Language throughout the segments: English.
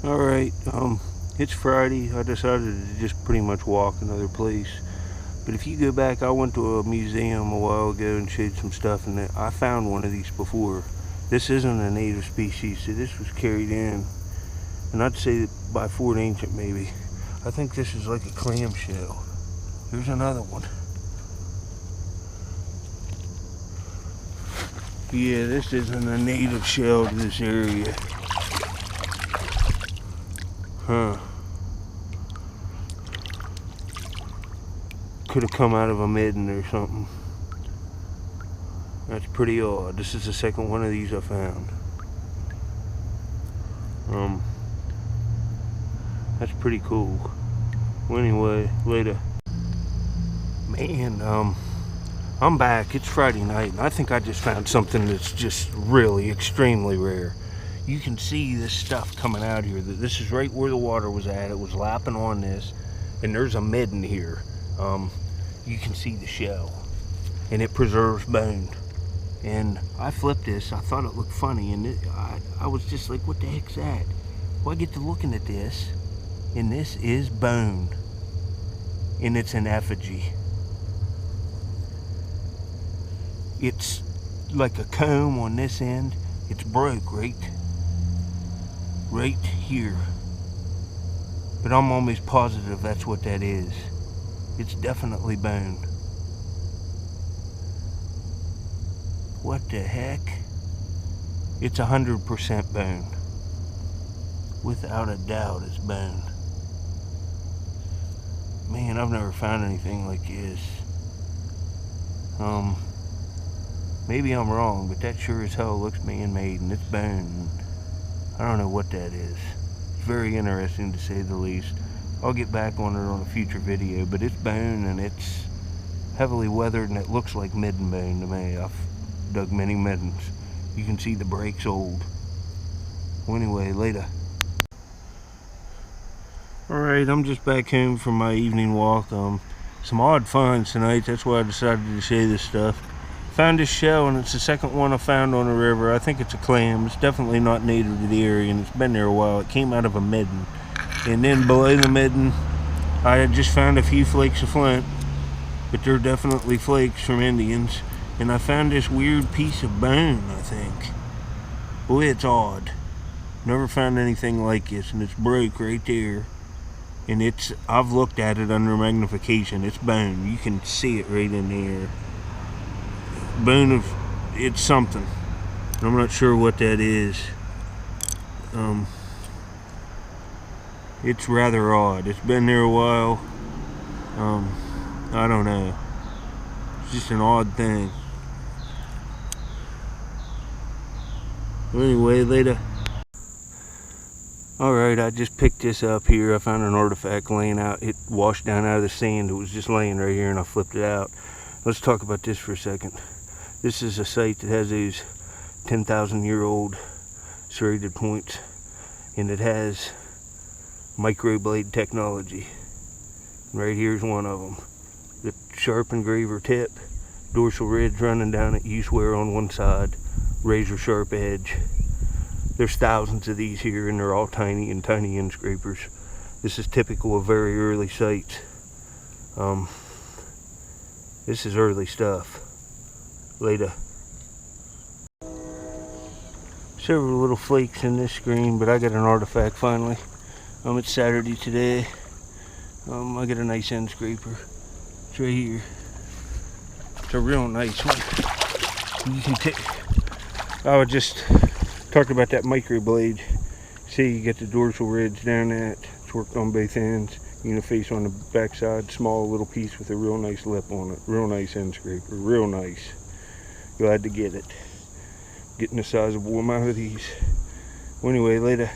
Alright, it's Friday. I decided to just pretty much walk another place. But if you go back, I went to a museum a while ago and showed some stuff, and I found one of these before. This isn't a native species, so this was carried in. And I'd say that by Fort Ancient, maybe. I think this is like a clamshell. Here's another one. Yeah, this isn't a native shell to this area. Huh. Could have come out of a midden or something. That's pretty odd. This is the second one of these I found. That's pretty cool. Well, anyway, later. Man, I'm back. It's Friday night, and I think I just found something that's just really extremely rare. You can see this stuff coming out here. This is right where the water was at. It was lapping on this, and there's a midden here. You can see the shell, and it preserves bone. And I flipped this. I thought it looked funny, and I was just like, what the heck's that? Well, I get to looking at this, and this is bone, and it's an effigy. It's like a comb on this end. It's broke right here. But I'm almost positive that's what that is. It's definitely bone. What the heck? It's 100% bone. Without a doubt, it's bone. Man, I've never found anything like this. Maybe I'm wrong, but that sure as hell looks man-made, and it's bone. I don't know what that is. It's very interesting, to say the least. I'll get back on it on a future video, but it's bone, and it's heavily weathered, and it looks like midden bone to me. I've dug many middens. You can see the break's old. Well, anyway, later. Alright, I'm just back home from my evening walk. Some odd finds tonight. That's why I decided to show this stuff. Found this shell, and it's the second one I found on the river. I think it's a clam. It's definitely not native to the area, and it's been there a while. It came out of a midden. And then below the midden, I had just found a few flakes of flint, but they're definitely flakes from Indians. And I found this weird piece of bone, I think. Boy, it's odd. Never found anything like this, and it's broke right there. And I've looked at it under magnification. It's bone. You can see it right in there. Bone of, it's something. I'm not sure what that is. It's rather odd. It's been there a while. I don't know. It's just an odd thing. Anyway, later. Alright, I just picked this up here. I found an artifact laying out. It washed down out of the sand. It was just laying right here, and I flipped it out. Let's talk about this for a second. This is a site that has these 10,000-year-old serrated points, and it has microblade technology. Right here's one of them. The sharp engraver tip, dorsal ridge running down it, U-square on one side, razor sharp edge. There's thousands of these here, and they're all tiny and tiny end scrapers. This is typical of very early sites. This is early stuff. Later. Several little flakes in this screen, but I got an artifact finally. It's Saturday today. I got a nice end scraper. It's right here. It's a real nice one. You can take. I was just talking about that microblade. See, you get the dorsal ridge down that. It's worked on both ends. You know, face on the back side, small little piece with a real nice lip on it. Real nice end scraper. Real nice. Glad to get it. Getting a sizable amount of these. Well, anyway, later.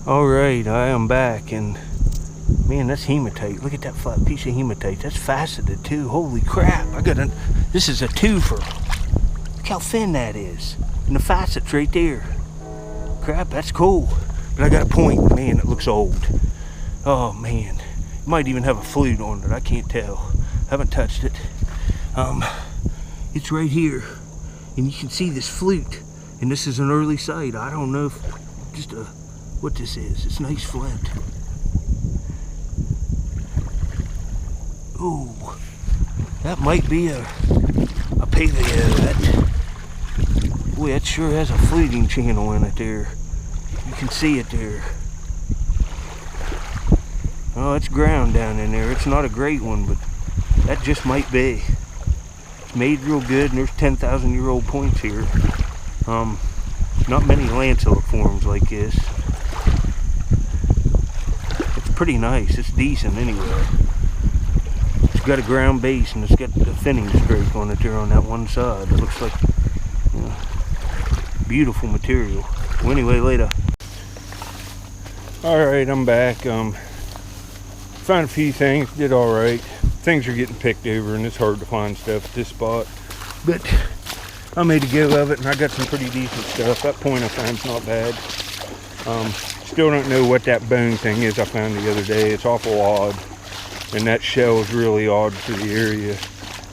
Alright, I am back, and man, that's hematite. Look at that flat piece of hematite. That's faceted too. Holy crap. This is a twofer. Look how thin that is. And the facet's right there. Crap, that's cool. But I got a point. Man, it looks old. Oh man. It might even have a flute on it. I can't tell. Haven't touched it. It's right here. and you can see this flute, and this is an early site. I don't know if just what this is. It's nice flint. Ooh, that might be a paleo. Boy, that sure has a fluting channel in it there. You can see it there. Oh, it's ground down in there. It's not a great one, but that just might be. It's made real good, and there's 10,000-year-old points here. Not many lanceolate like this. It's pretty nice. It's decent anyway. It's got a ground base, and it's got the thinning stroke on it there on that one side. It looks like, you know, beautiful material. Well, anyway, later. Alright, I'm back. Found a few things, did alright. Things are getting picked over, and it's hard to find stuff at this spot. But I made a go of it, and I got some pretty decent stuff. That point I found's not bad. Still don't know what that bone thing is I found the other day. It's awful odd. And that shell is really odd for the area.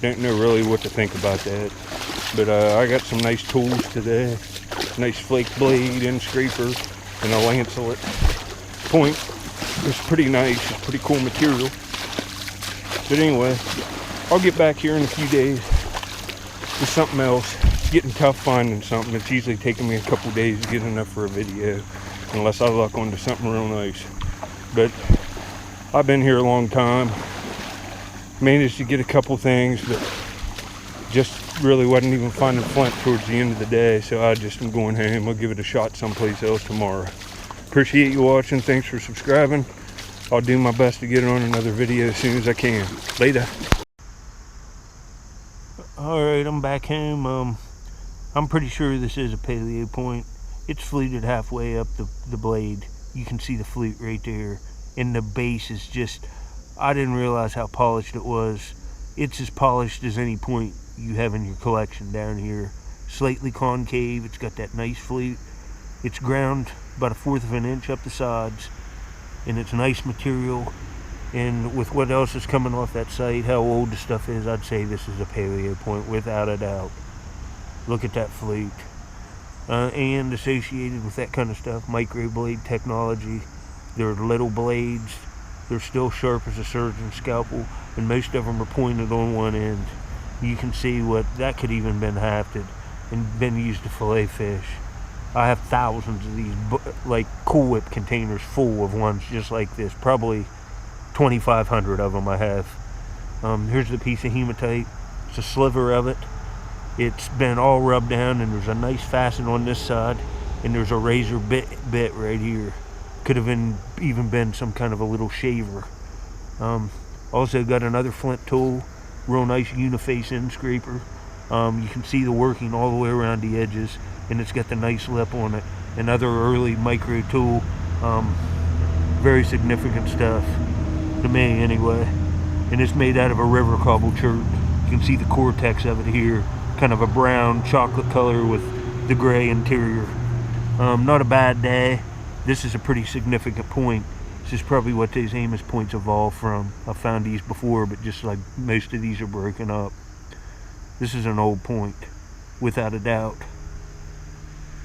Don't know really what to think about that. But I got some nice tools today. Nice flake blade, end scraper, and a lanceolate point. It's pretty nice. It's pretty cool material. But anyway, I'll get back here in a few days with something else. It's getting tough finding something. It's usually taking me a couple days to get enough for a video, unless I luck onto something real nice. But I've been here a long time. Managed to get a couple things, but just really wasn't even finding flint towards the end of the day, so I just am going home. I'll give it a shot someplace else tomorrow. Appreciate you watching. Thanks for subscribing. I'll do my best to get on another video as soon as I can. Later. Alright, I'm back home. I'm pretty sure this is a paleo point. It's fluted halfway up the blade. You can see the flute right there. And the base is just, I didn't realize how polished it was. It's as polished as any point you have in your collection down here. Slightly concave. It's got that nice flute. It's ground about 1/4 of an inch up the sides, and it's nice material. And with what else is coming off that site, how old the stuff is, I'd say this is a paleo point without a doubt. Look at that flute. And associated with that kind of stuff, microblade technology. They're little blades. They're still sharp as a surgeon's scalpel, and most of them are pointed on one end. You can see what that could even been hafted and been used to fillet fish. I have thousands of these like Cool Whip containers full of ones just like this. Probably 2,500 of them I have. Here's the piece of hematite. It's a sliver of it. It's been all rubbed down, and there's a nice fasten on this side, and there's a razor bit right here. Could have even been some kind of a little shaver. Also got another flint tool, real nice uniface end scraper. You can see the working all the way around the edges, and it's got the nice lip on it. Another early micro tool. Very significant stuff to me anyway. And it's made out of a river cobble chert. You can see the cortex of it here, kind of a brown chocolate color with the gray interior. Not a bad day. This is a pretty significant point. This is probably what these Amos points evolved from. I've found these before, but just like most of these are broken up. This is an old point, without a doubt.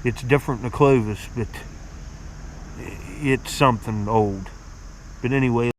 It's different than a Clovis, but it's something old. But anyway,